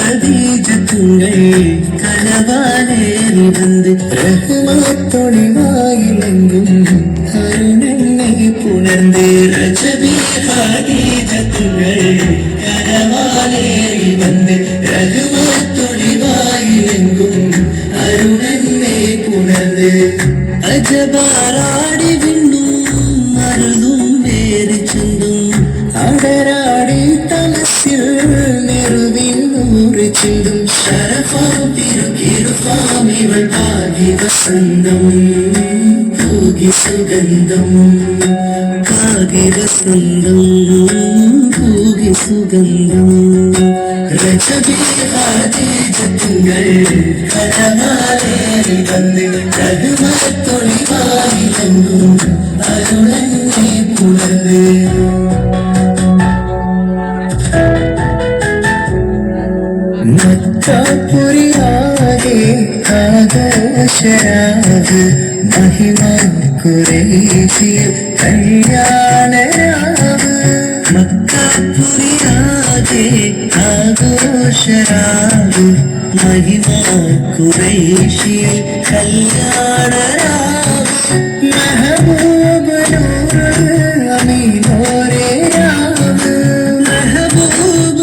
ஹதீஜத்துங்கள் கனவாலேறி வந்து ரஹ்மத்தொழிவாயிலெங்கும் அருணனை புணர்ந்து ரஜபி ஹதீஜத்துங்கள் கனவாலேறி வந்து ரஹ்மத்தொழிவாயிலெங்கும் அருணனை புணர்ந்து அஜபாராடி விண்ணும் மருதும் வேறு சென்றும் அடராடி தலசில் நெருவின் நூறு சிந்தும் ஷரஃபாம் திருக்கிருஃபாம் இவள் பாகி வசந்தம் பூகி சுகந்தம் காகி வசந்தம் பூகி சுகந்தம் ரஜபி ஹதீஜத்துங்கள் கனவாலேறி வந்து ரஹ்மத்தொழிவாயிலெங்கும் அருணனை புணர்ந்து മക്കാപുരിയാകെ ആകാശരാവ് മഹിമ കുറേശിയ കല്യാണരാവ് മക്കാപുരിയാകെ ആഘോഷരാവ് മഹിമ കുറേശിയ കല്യാണരാവ് മെഹബൂബ നൂർ അമീനോരേ രാവ് മെഹബൂബ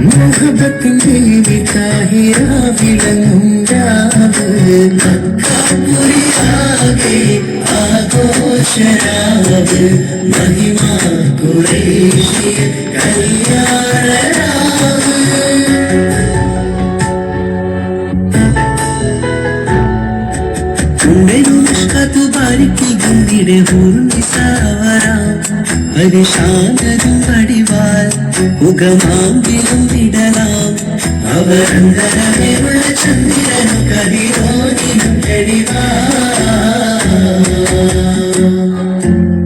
മുഹബത്തിൻ ദേവി താഹിറ വിളങ്ങും രാവ് മക്കാപുരിയാകെ ആഘോഷരാവ് മഹിമ ഖുറൈശി കല്യാണരാവ് ഉണ്ടൊരുഷ്കത്തു ബാരിക്ക് ഗന്ധിടെ ഹൂർണിസാവരാം പരിശാനതും പടിവാൽ മുഖമാമ്പിലും വിടലാം അവരന്തരമേയുള്ള ചന്ദ്രനും കതിരോനിനും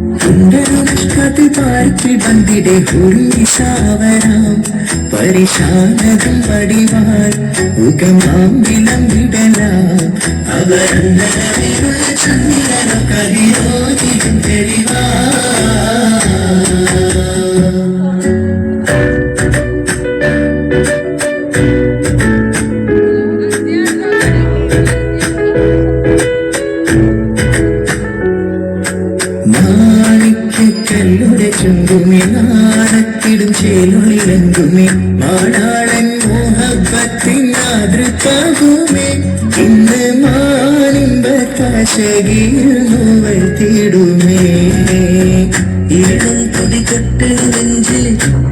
തെളിവാണ്ടൊരുഷ്കത്ത് പാർക്കി ബന്ധിടെ ഹൂർണിസാവരാം പരിശാനതും പടിവാൽ മുഖമാമ്പിലും വിടലാം അവരന്തരമേലുള്ള ചന്ദ്രനും കതിരോനിനും തെളിവാ മാണിക്യക്കല്ലുടെ ചുങ്കുമേ നാണത്തിടും ചേലൊളിലെങ്കുമേ മാടാളൻ മോഹബത്തിൻ മാതൃകാകുമേ ഇന്ന് മാനിമ്പത്താശകീർ നോവൽ തേടുമേ ഇളം കൊടി കൊട്ട് നെഞ്ചിൽ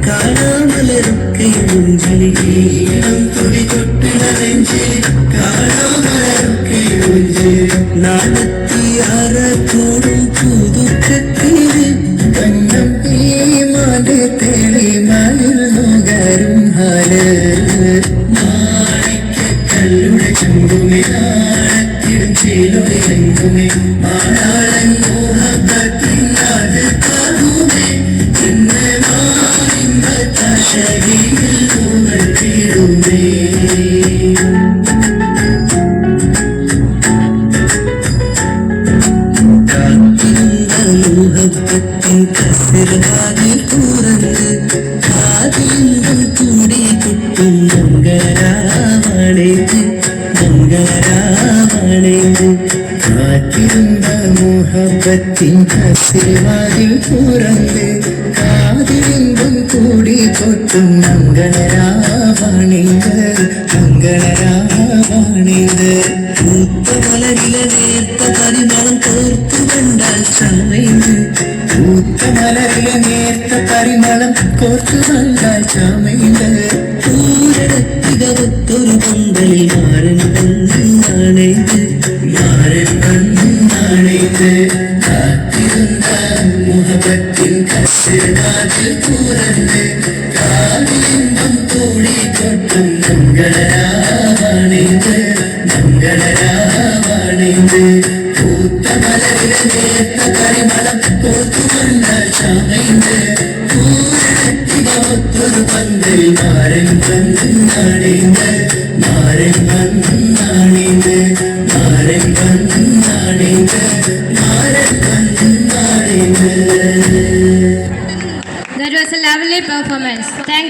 കാണാമലരൊക്കെ മുഞ്ചിൽ ഇളം കൊടി കൊട്ട് നെഞ്ചിൽ കാണാമലരൊക്കെ മുഞ്ചിൽ നാണത്തിയാറ കൂടും പുതുക്കത്തില് കണ്ണം ഈ മത തെളി മലിൽ നുകരും ഹാല് മാണിക്യക്കല്ലുടെ ചുണ്ടുമേ നാണത്തിടും ചേലൊളിലെങ്കുമേ മാടാളൻ മോഹബത്തിൻ മാതൃകാകുമേ ഇന്ന് മാനിമ്പത്താശകീർ നോവൽ തേടുമേ മുഹബത്തിൻ കസിർവാതിൽ തുറന്ന് കാതിലും കൂടി കൊട്ടും മംഗളരാവണേത് മംഗളരാവണേത് കാത്തിരുന്ന മുഹബത്തിൻ കസിർവാതിൽ തുറന്ന് കാതിലും കൂടി കൊട്ടും മംഗളരാവണേത് മംഗളരാവണേത് പൂത്ത മലരിലെ നേർത്ത പരിമളം കോർത്തു കണ്ടാൽ ചമയുന്നു പൂത്ത മലരിലെ നേർത്ത പരിമളം കോർത്തു കണ്ടാൽ ചമയുന്നു പൂരടത്തികവത്തൊരു പന്തലിൽ മാരൻ വന്നാണേത് മാരൻ വന്നാണേത് കാത്തിരുന്ന മുഹബത്തിൻ കസിർവാതിൽ തുറന്ന് കാതിലിമ്പം കൂടി കൊട്ടും മംഗളരാവണേത് മംഗളരാവണേത് പൂത്ത മലരിലെ നേർത്ത പരിമളം കോർത്തു കണ്ടാൽ ചമയുന്നു പൂരടത്തികവത്തൊരു പന്തലിൽ മാരൻ വന്നാണേത് മാരൻ വന്നാണേത് മാരൻ വന്നാണേത് മാരൻ വന്നാണേത്. That was a lovely performance. Thank